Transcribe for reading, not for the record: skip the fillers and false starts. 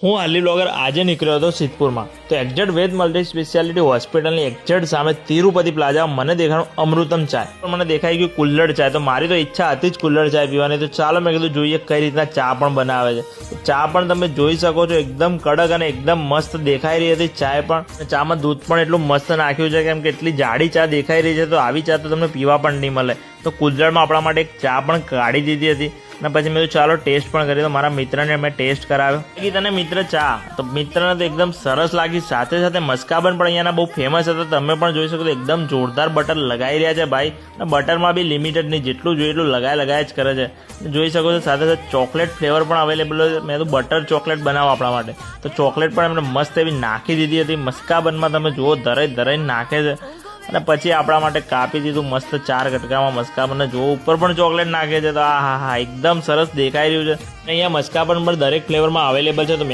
હું હાલી બ્લોગર આજે નીકળ્યો હતો સિદ્ધપુરમાં, તો એક્ઝેક્ટ વેદ મલ્ટી સ્પેશિયાલિટી હોસ્પિટલની એક્ઝેક્ટ સામે તિરુપતિ પ્લાઝા મને દેખાણું અમૃતમ ચાય, પણ મને દેખાઈ ગયું કુલ્લડ ચાય. તો મારી તો ઈચ્છા હતી જ કુલ્લડ ચાય પીવાની. તો ચાલો મેં કીધું જોઈએ કઈ રીતના ચા પણ બનાવે છે. ચા પણ તમે જોઈ શકો છો, એકદમ કડક અને એકદમ મસ્ત દેખાઈ રહી હતી ચાય પણ. ચામાં દૂધ પણ એટલું મસ્ત નાખ્યું છે, કેમ કે એટલી જાડી ચા દેખાઈ રહી છે. તો આવી ચા તો તમને પીવા પણ નહીં મળે. તો કુલ્લડમાં આપણા માટે એક ચા પણ કાઢી દીધી હતી અને પછી મેં ચાલો ટેસ્ટ પણ કરી. તો મારા મિત્રને મેં ટેસ્ટ કરાવ્યો. તને મિત્ર ચા, તો મિત્રને તો એકદમ સરસ લાગી. સાથે સાથે મસ્કાબન પણ અહીંયાના બહુ ફેમસ હતા. તમે પણ જોઈ શકો તો એકદમ જોરદાર બટર લગાવી રહ્યા છે ભાઈ. અને બટરમાં બી લિમિટેડ નહીં, જેટલું જોઈએ એટલું લગાય જ કરે છે. જોઈ શકો છો સાથે સાથે ચોકલેટ ફ્લેવર પણ અવેલેબલ હોય. મેં તો બટર ચોકલેટ બનાવો આપણા માટે, તો ચોકલેટ પણ એમને મસ્ત એવી નાખી દીધી હતી. મસ્કાબનમાં તમે જુઓ ધરાઈને નાખે છે. અને પછી આપણા માટે કાપી દીધું મસ્ત 4 કટકામાં મસ્કાબનને. જો ઉપર પણ ચોકલેટ નાખે છે. તો હા એકદમ સરસ દેખાઈ રહ્યું છે. અહીંયા મસ્કાબન પણ દરેક ફ્લેવરમાં અવેલેબલ છે. તો